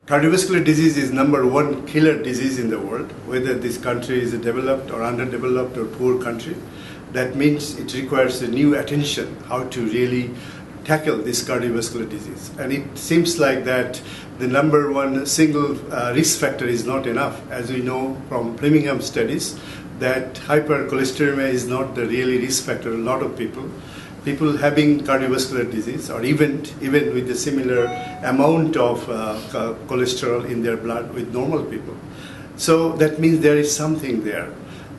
Cardiovascular disease is #1 killer disease in the world, whether this country is a developed or underdeveloped or poor country. That means it requires a new attention how to really tackle this cardiovascular disease. And it seems like that the #1 single risk factor is not enough. As we know from Birmingham studies, that hypercholesterolemia is not the really risk factor. A lot of people having cardiovascular disease, or even with a similar amount of cholesterol in their blood with normal people. So that means there is something there.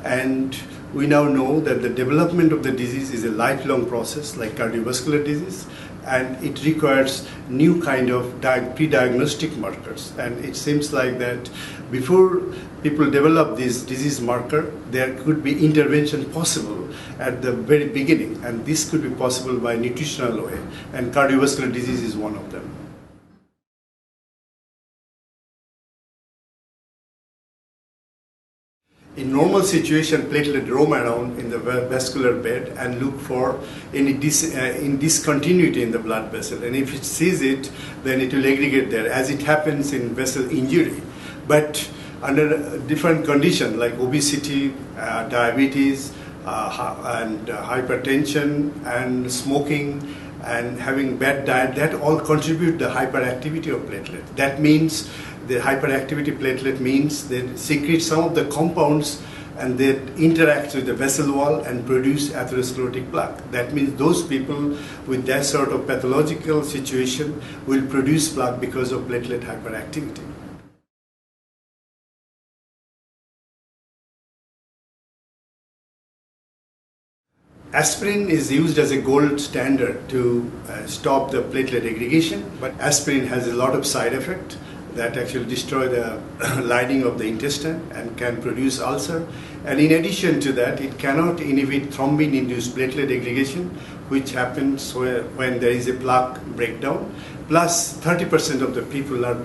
And we now know that the development of the disease is a lifelong process like cardiovascular disease, and it requires new kind of pre-diagnostic markers. And it seems like that before people develop this disease marker, there could be intervention possible at the very beginning, and this could be possible by nutritional way, and cardiovascular disease is one of them. In normal situation, platelet roam around in the vascular bed and look for any discontinuity in the blood vessel. And if it sees it, then it will aggregate there, as it happens in vessel injury. But under a different condition like obesity, diabetes, and hypertension, and smoking, and having bad diet, that all contribute the hyperactivity of platelet. That means the hyperactivity platelet means they secrete some of the compounds and they interact with the vessel wall and produce atherosclerotic plaque. That means those people with that sort of pathological situation will produce plaque because of platelet hyperactivity. Aspirin is used as a gold standard to stop the platelet aggregation, but aspirin has a lot of side effects that actually destroy the lining of the intestine and can produce ulcer. And in addition to that, it cannot inhibit thrombin-induced platelet aggregation, which happens when there is a plaque breakdown. Plus, 30% of the people are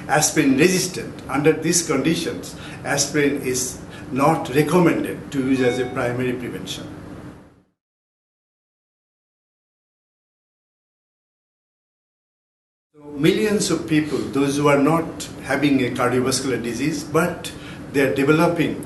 aspirin resistant. Under these conditions, aspirin is not recommended to use as a primary prevention. Millions of people, those who are not having a cardiovascular disease, but they are developing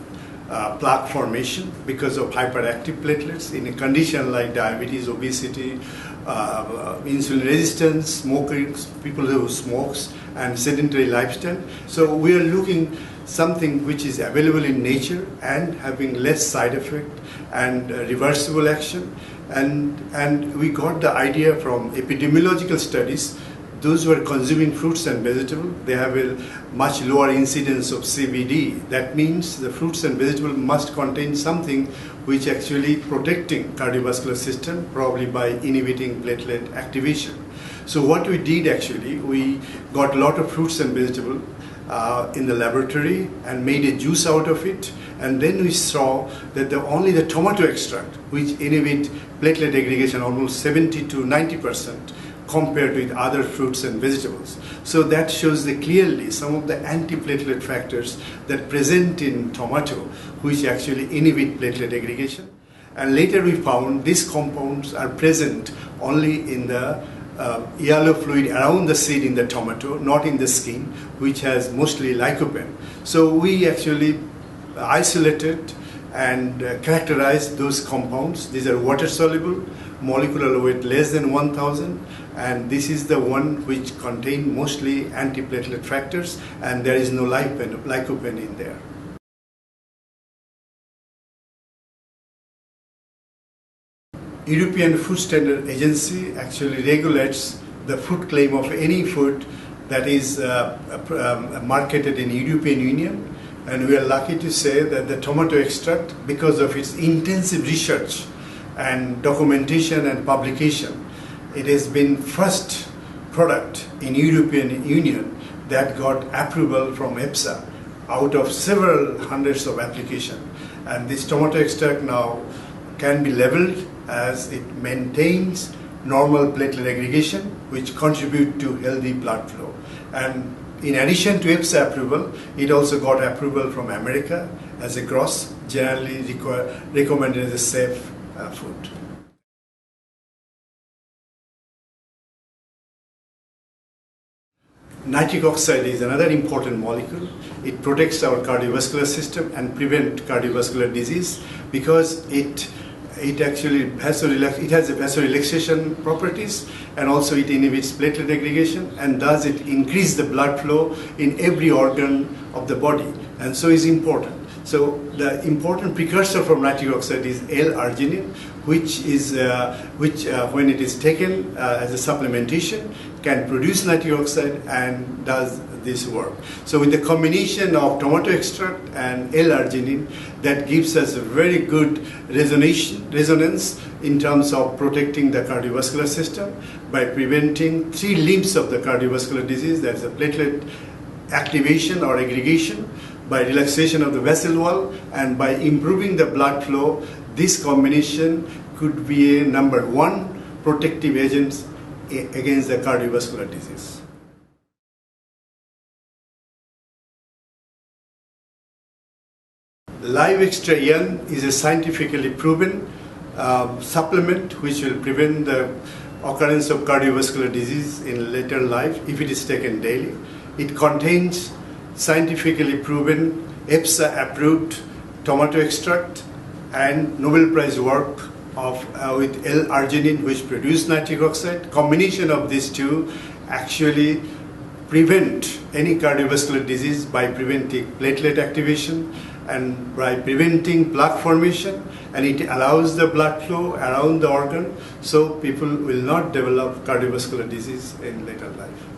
plaque formation because of hyperactive platelets in a condition like diabetes, obesity, insulin resistance, smoking, people who smokes, and sedentary lifestyle. So we are looking something which is available in nature and having less side effect and reversible action. And we got the idea from epidemiological studies. Those who are consuming fruits and vegetables, they have a much lower incidence of CVD. That means the fruits and vegetables must contain something which actually protecting cardiovascular system, probably by inhibiting platelet activation. So what we did actually, we got a lot of fruits and vegetables in the laboratory and made a juice out of it. And then we saw that only the tomato extract, which inhibit platelet aggregation almost 70 to 90%, compared with other fruits and vegetables. So that shows clearly some of the antiplatelet factors that present in tomato, which actually inhibit platelet aggregation. And later we found these compounds are present only in the yellow fluid around the seed in the tomato, not in the skin, which has mostly lycopene. So we actually isolated and characterized those compounds. These are water soluble, molecular weight less than 1,000, and this is the one which contain mostly antiplatelet factors, and there is no lycopene in there. European Food Standard Agency actually regulates the food claim of any food that is marketed in European Union, and we are lucky to say that the tomato extract, because of its intensive research and documentation and publication, it has been first product in European Union that got approval from EFSA out of several hundreds of applications. And this tomato extract now can be labeled as it maintains normal platelet aggregation, which contribute to healthy blood flow. And in addition to EFSA approval, it also got approval from America as a GROS, generally recommended as a safe food. Nitric oxide is another important molecule. It protects our cardiovascular system and prevent cardiovascular disease because it actually it has a vasorelaxation properties, and also it inhibits platelet aggregation, and thus it increase the blood flow in every organ of the body, and so is important. So the important precursor from nitric oxide is L-arginine, which when it is taken as a supplementation can produce nitric oxide and does this work. So with the combination of tomato extract and L-arginine, that gives us a very good resonance in terms of protecting the cardiovascular system by preventing 3 limbs of the cardiovascular disease. That's the platelet activation or aggregation, by relaxation of the vessel wall, and by improving the blood flow. This combination could be a number 1 protective agent against the cardiovascular disease. Livextra Young is a scientifically proven supplement which will prevent the occurrence of cardiovascular disease in later life if it is taken daily. It contains scientifically proven EFSA approved tomato extract and Nobel Prize work with L-arginine, which produce nitric oxide. Combination of these two actually prevent any cardiovascular disease by preventing platelet activation and by preventing plaque formation, and it allows the blood flow around the organ, so people will not develop cardiovascular disease in later life.